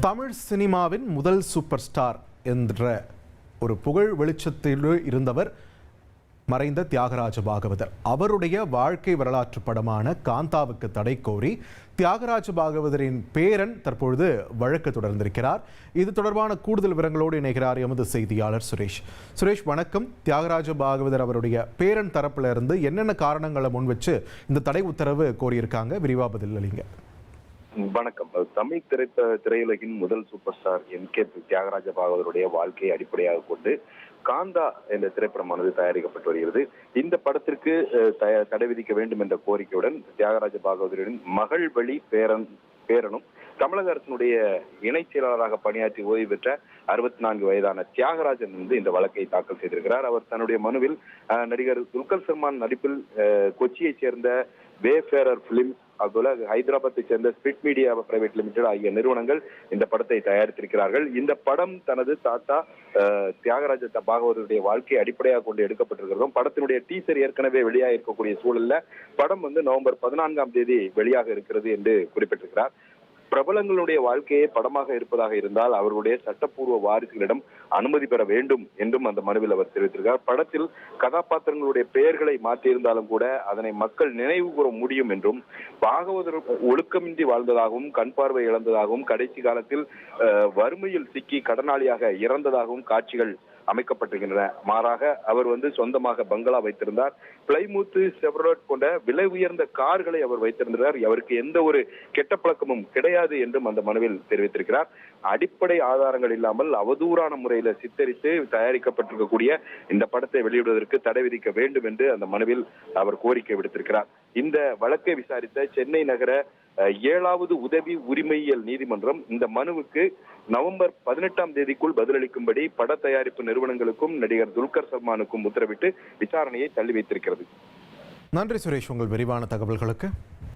தமிழ் சினிமாவின் முதல் super star என்ற ஒரு புகழ் வெளிச்சத்தில் இருந்தவர் மறைந்த தியாகராஜ பாகவதர். அவருடைய வாழ்க்கை வரலாற்று படமான காந்தாவுக்கு தடை கோரி தியாகராஜ பாகவதரின் பேரன் தற்பொழுது வழக்கு தொடர்ந்திருக்கிறார். இது தொடர்பான கூடுதல் விவரங்களோடு இணைகிறார் எமது செய்தியாளர் சுரேஷ். சுரேஷ், வணக்கம். தியாகராஜ பாகவதர் அவருடைய பேரன் தரப்புல இருந்து என்னென்ன காரணங்களை முன் வச்சு இந்த தடை உத்தரவு கோரியிருக்காங்க? விரிவா பதில் அளிங்க. வணக்கம். தமிழ் திரையுலகின் முதல் சூப்பர் ஸ்டார் எம்.கே. தியாகராஜ பாகவதருடைய வாழ்க்கையை அடிப்படையாக கொண்டு காந்தா என்ற திரைப்படமானது தயாரிக்கப்பட்டு வருகிறது. இந்த படத்திற்கு தடை விதிக்க வேண்டும் என்ற கோரிக்கையுடன் தியாகராஜ பாகவதரின் மகள் வழி பேரனும் தமிழக அரசினுடைய இணை செயலாளராக பணியாற்றி ஓய்வு பெற்ற 64 வயதான தியாகராஜன் இந்த வழக்கை தாக்கல் செய்திருக்கிறார். அவர் தன்னுடைய மனுவில் நடிகர் துல்கர் சல்மான் நடிப்பில் கொச்சியைச் சேர்ந்த வேஃபேரர் பிலிம்ஸ், அதுபோல ஹைதராபாத்தை சேர்ந்த ஸ்பிரிட் மீடியா பிரைவேட் லிமிடெட் ஆகிய நிறுவனங்கள் இந்த படத்தை தயாரித்திருக்கிறார்கள். இந்த படம் தனது தாத்தா தியாகராஜ பாகவதருடைய வாழ்க்கையை அடிப்படையாக கொண்டு எடுக்கப்பட்டிருக்கிறதும், படத்தினுடைய டீசர் ஏற்கனவே வெளியாக இருக்கக்கூடிய சூழல்ல படம் நவம்பர் 14ஆம் தேதி வெளியாக இருக்கிறது என்று குறிப்பிட்டிருக்கிறார். பிரபலங்களுடைய வாழ்க்கையே படமாக இருப்பதாக இருந்தால் அவர்களுடைய சட்டப்பூர்வ வாரிசுகளிடம் அனுமதி பெற வேண்டும் என்றும் அந்த மனுவில் அவர் தெரிவித்திருக்கிறார். படத்தில் கதாபாத்திரங்களுடைய பெயர்களை மாற்றியிருந்தாலும் கூட அதனை மக்கள் நினைவு கூற முடியும் என்றும், பாகவதர் ஒழுக்கமின்றி வாழ்ந்ததாகவும் கண் பார்வை இழந்ததாகவும் கடைசி காலத்தில் வறுமையில் சிக்கி கடனாளியாக இறந்ததாகவும் காட்சிகள் அமைக்கப்பட்டிருக்கின்றன. மாறாக அவர் சொந்தமாக பங்களா வைத்திருந்தார். பிளைமூத், செவரோட் போன்ற விலை உயர்ந்த கார்களை அவர் வைத்திருந்தார். அவருக்கு எந்த ஒரு கெட்ட பழக்கமும் கிடையாது என்றும் அந்த மனுவில் தெரிவித்திருக்கிறார். அடிப்படை ஆதாரங்கள் இல்லாமல் அவதூறான முறையில சித்தரித்து தயாரிக்கப்பட்டிருக்கக்கூடிய இந்த படத்தை வெளியிடுவதற்கு தடை விதிக்க வேண்டும் என்று அந்த மனுவில் அவர் கோரிக்கை விடுத்திருக்கிறார். இந்த வழக்கை விசாரித்த சென்னை நகர 7வது உதவி உரிமையியல் நீதிமன்றம் இந்த மனுவுக்கு நவம்பர் 18ஆம் தேதிக்குள் பதிலளிக்கும்படி பட தயாரிப்பு நிறுவனங்களுக்கும் நடிகர் துல்கர் சல்மானுக்கும் உத்தரவிட்டு விசாரணையை தள்ளி வைத்திருக்கிறது. நன்றி சுரேஷ், உங்கள் விரிவான தகவல்களுக்கு.